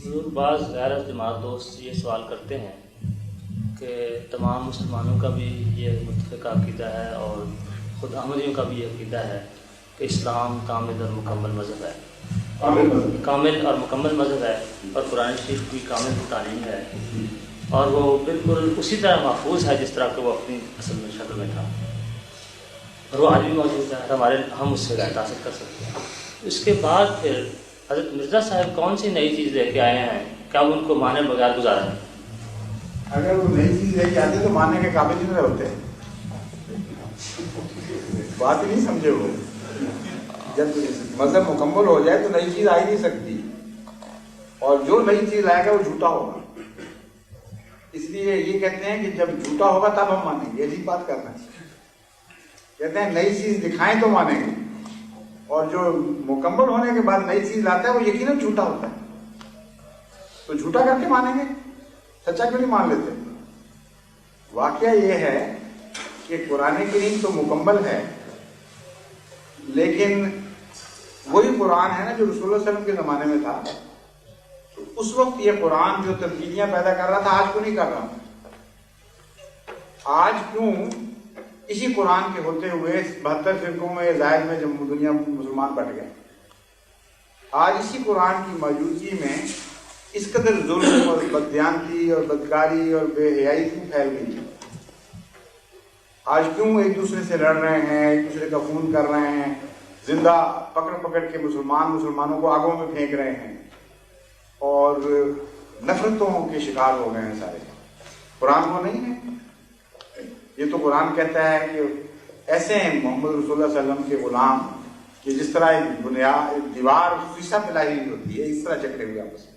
حضور بعض غیر جماعت دوست یہ سوال کرتے ہیں کہ تمام مسلمانوں کا بھی یہ متفق عقیدہ ہے اور خود احمدیوں کا بھی یہ عقیدہ ہے کہ اسلام کامل اور مکمل مذہب ہے، کامل اور مکمل مذہب ہے، اور قرآن شریف کی کامل تعلیم ہے، اور وہ بالکل اسی طرح محفوظ ہے جس طرح کہ وہ اپنی اصل میں شکل میں تھا، اور وہ آج بھی موجود ہے، ہم اس سے غیر حاصل کر سکتے ہیں۔ اس کے بعد پھر حضرت مرزا صاحب کون سی نئی چیز لے کے آئے ہیں کہ اب ان کو مانے بغیر گزارا ہے؟ اگر وہ نئی چیز لے کے آتے تو ماننے کے قابل ہی نہ ہوتے، بات ہی نہیں سمجھے وہ۔ جب مذہب مکمل ہو جائے تو نئی چیز آ ہی نہیں سکتی، اور جو نئی چیز لائے گا وہ جھوٹا ہوگا۔ اس لیے یہ کہتے ہیں کہ جب جھوٹا ہوگا تب ہم مانیں گے، عجیب بات کرنا ہے۔ کہتے ہیں نئی چیز دکھائیں تو مانیں گے، اور جو مکمل ہونے کے بعد نئی چیز لاتا ہے وہ یقیناً جھوٹا ہوتا ہے، تو جھوٹا کر کے مانیں گے، سچا کیوں نہیں مان لیتے؟ واقعہ یہ ہے کہ قرآن کریم تو مکمل ہے، لیکن وہی قرآن ہے نا جو رسول اللہ صلی اللہ علیہ وسلم کے زمانے میں تھا، تو اس وقت یہ قرآن جو تبدیلیاں پیدا کر رہا تھا آج کیوں نہیں کر رہا؟ آج کیوں اسی قرآن کے ہوتے ہوئے 72 فرقوں میں زائد میں جب دنیا مسلمان بٹ گئے، آج اسی قرآن کی موجودگی میں اس قدر ظلم اور بددیانتی اور بدکاری اور بے حیائی کیوں پھیل گئی ہے؟ آج کیوں ایک دوسرے سے لڑ رہے ہیں، ایک دوسرے کا خون کر رہے ہیں، زندہ پکڑ کے مسلمانوں کو آگوں میں پھینک رہے ہیں، اور نفرتوں کے شکار ہو گئے ہیں سارے؟ قرآن وہ نہیں ہے؟ یہ تو قرآن کہتا ہے کہ ایسے ہیں محمد رسول اللہ صلی اللہ علیہ وسلم کے غلام کہ جس طرح ایک دیوار شیشہ پلائی ہوئی ہوتی ہے، اس طرح جکڑے ہوئے آپس میں،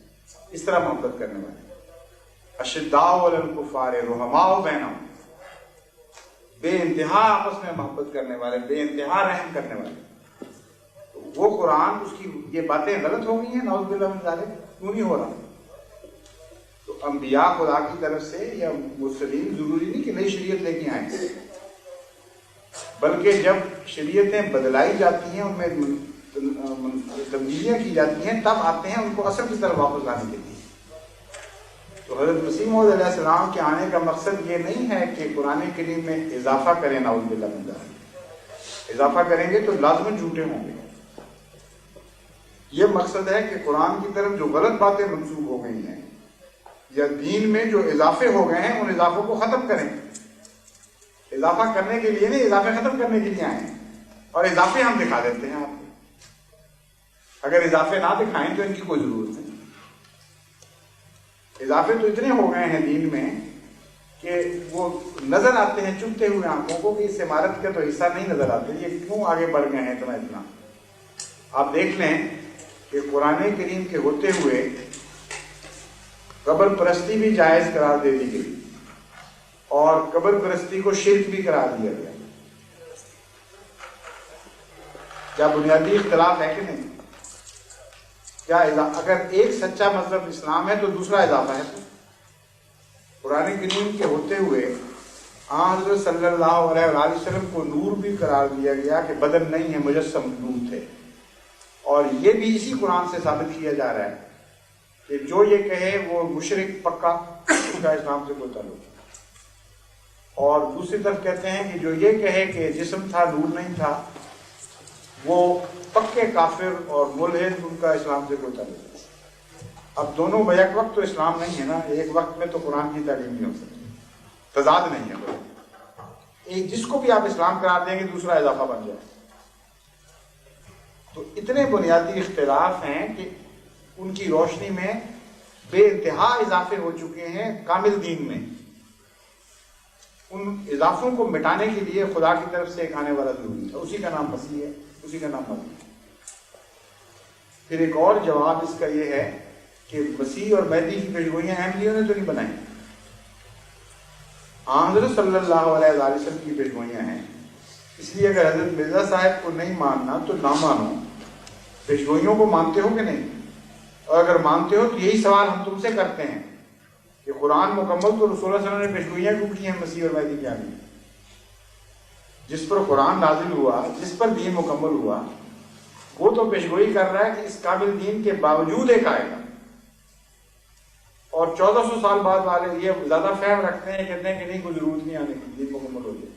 اس طرح محبت کرنے والے، اشداء علی الکفار رحماء بینہم، بے انتہا آپس میں محبت کرنے والے، بے انتہا رحم کرنے والے۔ تو وہ قرآن، اس کی یہ باتیں غلط ہو گئی ہیں، نعوذ باللہ من ذالک، کیوں نہیں ہو رہا؟ تو انبیاء خدا کی طرف سے یا مرسلین ضروری نہیں کہ نئی شریعت لے کے آئیں، بلکہ جب شریعتیں بدلائی جاتی ہیں، ان میں تبدیلیاں کی جاتی ہیں، تب آتے ہیں ان کو اصل کی طرف واپس لانے کے لیے۔ تو حضرت مسیح موعود علیہ السلام کے آنے کا مقصد یہ نہیں ہے کہ قرآن کریم میں اضافہ کریں، نعوذ باللہ من ذالک، اضافہ کریں گے تو لازماً جھوٹے ہوں گے۔ یہ مقصد ہے کہ قرآن کی طرف جو غلط باتیں منسوخ ہو گئی ہیں یا دین میں جو اضافے ہو گئے ہیں، ان اضافوں کو ختم کریں۔ اضافہ کرنے کے لیے نہیں، اضافے ختم کرنے کے لیے آئے ہیں، اور اضافے ہم دکھا دیتے ہیں آپ کو۔ اگر اضافے نہ دکھائیں تو ان کی کوئی ضرورت نہیں۔ اضافے تو اتنے ہو گئے ہیں دین میں کہ وہ نظر آتے ہیں چبھتے ہوئے آنکھوں کو کہ اس عمارت کا تو حصہ نہیں نظر آتے، یہ کیوں آگے بڑھ گئے ہیں اتنا۔ آپ دیکھ لیں کہ قرآن کریم کے ہوتے ہوئے قبر پرستی بھی جائز قرار دے دی گئی، اور قبر پرستی کو شرک بھی قرار دیا گیا۔ کیا بنیادی اختلاف ہے کہ نہیں؟ کیا اگر ایک سچا مذہب اسلام ہے تو دوسرا اضافہ ہے؟ قرآن کریم کے ہوتے ہوئے حضرت صلی اللہ علیہ وآلہ وسلم کو نور بھی قرار دیا گیا کہ بدن نہیں ہے، مجسم نور تھے، اور یہ بھی اسی قرآن سے ثابت کیا جا رہا ہے کہ جو یہ کہے وہ مشرک پکا، اس کا اسلام سے کوئی تعلق نہیں۔ اور دوسری طرف کہتے ہیں کہ جو یہ کہے کہ جسم تھا نور نہیں تھا، وہ پکے کافر اور ملحد، ان کا اسلام سے کوئی تعلق نہیں۔ اب دونوں بیک وقت تو اسلام نہیں ہے نا، ایک وقت میں تو قرآن کی تعلیم نہیں ہو سکتی، تضاد نہیں ہے۔ ایک جس کو بھی آپ اسلام قرار دیں گے دوسرا اضافہ بن جائے۔ تو اتنے بنیادی اختلاف ہیں کہ ان کی روشنی میں بے انتہا اضافے ہو چکے ہیں کامل دین میں۔ ان اضافوں کو مٹانے کے لیے خدا کی طرف سے ایک آنے والا ضروری ہے، اسی کا نام مسیح ہے، اسی کا نام مسیح ہے۔ پھر ایک اور جواب اس کا یہ ہے کہ مسیح اور مہدی کی پیشگوئیاں احمدیوں نے تو نہیں بنائی، حضرت صلی اللہ علیہ وسلم کی پیشگوئیاں ہیں۔ اس لیے اگر حضرت مرزا صاحب کو نہیں ماننا تو نہ مانو، پیشگوئیوں کو مانتے ہو کہ نہیں؟ اور اگر مانتے ہو تو یہی سوال ہم تم سے کرتے ہیں کہ قرآن مکمل تو رسول اللہ صلی اللہ علیہ وسلم نے پیشگوئیاں کیوں کی ہیں مسیح اور مہدی کی آنے؟ جس پر قرآن نازل ہوا، جس پر دین مکمل ہوا، وہ تو پیشگوئی کر رہا ہے کہ اس کامل دین کے باوجود ایک آئے گا، اور 1400 سال بعد والے یہ زیادہ فہم رکھتے ہیں، کہتے ہیں کہ نہیں کوئی ضرورت نہیں آنے کی، دین مکمل ہو جائے.